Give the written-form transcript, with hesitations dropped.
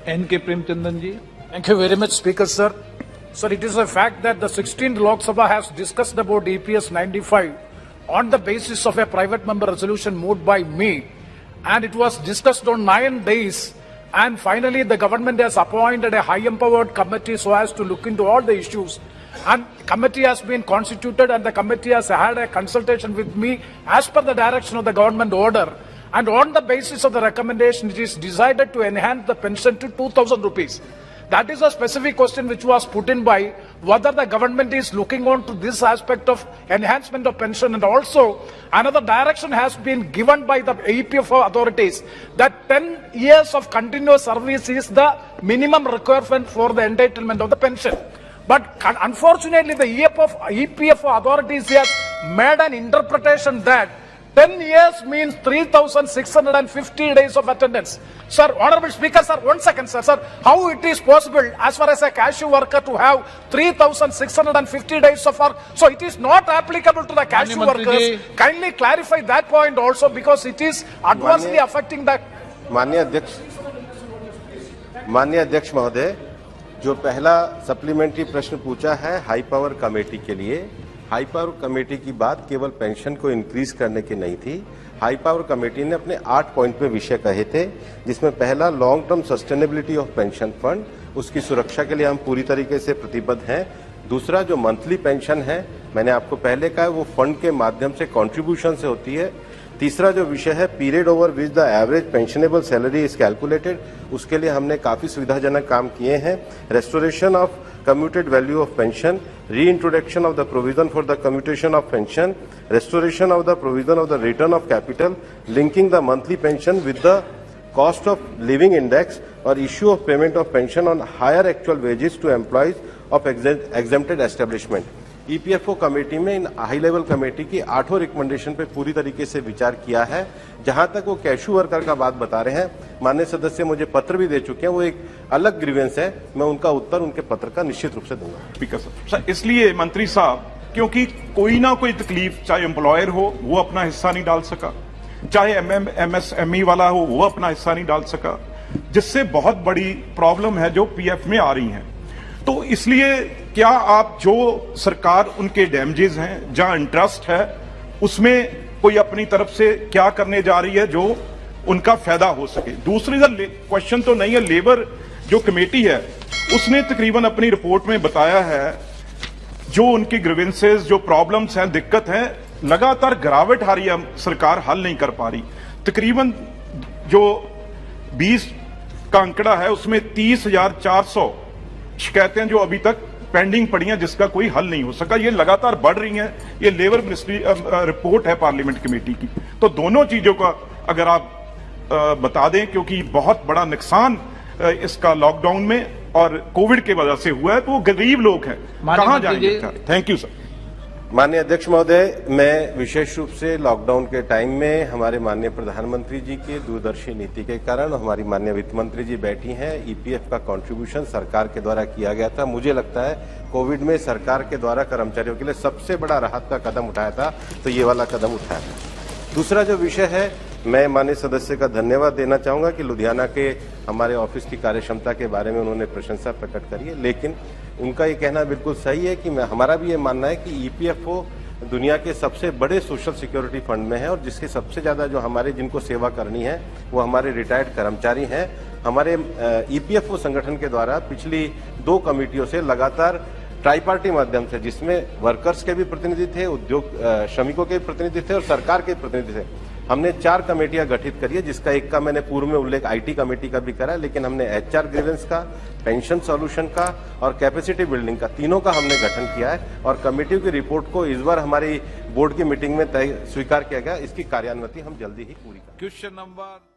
N.K. Premchandan ji. Thank you very much, Speaker sir. Sir, it is a fact that the 16th Lok Sabha has discussed about EPS 95 on the basis of a private member resolution moved by me, and it was discussed on 9 days, and finally the government has appointed a high-empowered committee so as to look into all the issues. And committee has been constituted, and the committee has had a consultation with me as per the direction of the government order. And on the basis of the recommendation, it is decided to enhance the pension to 2,000 rupees. That is a specific question which was put in by whether the government is looking on to this aspect of enhancement of pension, and also another direction has been given by the EPFO authorities that 10 years of continuous service is the minimum requirement for the entitlement of the pension. But unfortunately, the EPFO authorities have made an interpretation that 10 years means 3,650 days of attendance. Sir, Honorable Speaker, sir, 1 second, sir. Sir, how it is possible as far as a cashew worker to have 3,650 days of work? So it is not applicable to the cashew workers. Kindly clarify that point also, because it is adversely affecting the... माननीय अध्यक्ष महोदय, जो पहला supplementary प्रश्न पूछा है high power committee के लिए, हाई पावर कमेटी की बात केवल पेंशन को इंक्रीज करने की नहीं थी। हाई पावर कमेटी ने अपने 8 पॉइंट पे विषय कहे थे, जिसमें पहला long term sustainability of pension fund, उसकी सुरक्षा के लिए हम पूरी तरीके से प्रतिबद्ध हैं। दूसरा जो मंथली पेंशन है, मैंने आपको पहले कहा, वो फंड के माध्यम से कंट्रीब्यूशन से होती है। तीसरा जो विषय है period over which the average pensionable salary is calculated, उसके लिए हमने काफी सुविधाजनक काम किए हैं। Restoration of commuted value of pension, reintroduction of the provision for the commutation of pension, restoration of the provision of the return of capital, linking the monthly pension with the cost of living index, or issue of payment of pension on higher actual wages to employees of exempted establishment. EPFO committee में इन high level committee की 8 recommendation पे पूरी तरीके से विचार किया है। जहां तक वो कैशू वर्कर का बात बता रहे हैं, माननीय सदस्य मुझे पत्र भी दे चुके हैं, वो एक अलग ग्रीवेंस है, मैं उनका उत्तर उनके पत्र का निश्चित रूप से दूंगा। स्पीकर साहब, इसलिए मंत्री साहब, क्योंकि कोई ना कोई तकलीफ, चाहे एम्प्लॉयर हो वो अपना हिस्सा नहीं डाल सका, चाहे एमएसएमई वाला हो वो अपना हिस्सा नहीं डाल सका, जिससे बहुत बड़ी प्रॉब्लम है जो पीएफ में आ रही है। तो इसलिए क्या आप जो सरकार उनके डैमेजेस हैं, जहां इंटरेस्ट है, उसमें कोई अपनी तरफ से क्या करने जा रही है जो उनका फायदा हो सके? दूसरी क्वेश्चन तो नहीं है, लेबर जो कमेटी है उसने तकरीबन अपनी रिपोर्ट में बताया है जो उनकी ग्रीवेंसेस, जो प्रॉब्लम्स हैं, दिक्कत है, लगातार गिरावट आ रही है, सरकार हल नहीं कर पा रही। तकरीबन जो 20 का आंकड़ा है उसमें 30,400 शिकायतें जो अभी तक पेंडिंग पड़ी हैं, जिसका कोई हल नहीं हो सका। ये लगातार बढ़ रही हैं। ये लेबर मिनिस्ट्री रिपोर्ट है पार्लियामेंट कमेटी की। तो दोनों चीजों का अगर आप बता दें, क्योंकि बहुत बड़ा नुकसान इसका लॉकडाउन में और कोविड के वजह से हुआ है, तो वो गरीब लोग हैं, कहां जाएंगे? Thank you sir. माननीय अध्यक्ष महोदय, मैं विशेष रूप से लॉकडाउन के टाइम में हमारे माननीय प्रधानमंत्री जी की दूरदर्शी नीति के कारण हमारी माननीय वित्त मंत्री जी बैठी हैं, ईपीएफ का कंट्रीब्यूशन सरकार के द्वारा किया गया था। मुझे लगता है कोविड में सरकार के द्वारा कर्मचारियों के लिए सबसे बड़ा राहत का कदम उठाया था, तो ये वाला कदम उठाया था। दूसरा जो विषय है, मैं माननीय सदस्य का धन्यवाद देना चाहूंगा कि लुधियाना के हमारे ऑफिस की कार्यक्षमता के बारे में उन्होंने प्रशंसा प्रकट करी है, लेकिन उनका ये कहना बिल्कुल सही है कि हमारा भी ये मानना है कि ईपीएफओ दुनिया के सबसे बड़े सोशल सिक्योरिटी फंड में है, और जिसके सबसे ज्यादा जो हमारे जिनको सेवा करनी है वो हमारे रिटायर्ड कर्मचारी हैं। हमारे ईपीएफओ संगठन के द्वारा पिछली 2 कमेटियों से लगातार ट्राईपार्टी माध्यम से, जिसमें वर्कर्स के भी प्रतिनिधि थे, उद्योग श्रमिकों के भी प्रतिनिधि थे और सरकार के प्रतिनिधि थे, हमने 4 कमेटियां गठित करी है, जिसका एक का मैंने पूर्व में उल्लेख आईटी कमेटी का भी करा, लेकिन हमने एचआर ग्रीवेंस का, पेंशन सॉल्यूशन का और कैपेसिटी बिल्डिंग का, तीनों का हमने गठन किया है, और कमेटियों की रिपोर्ट को इस बार हमारी बोर्ड की मीटिंग में स्वीकार किया गया। इसकी कार्यान्वयन हम जल्दी ही पूरी करेंगे। Question number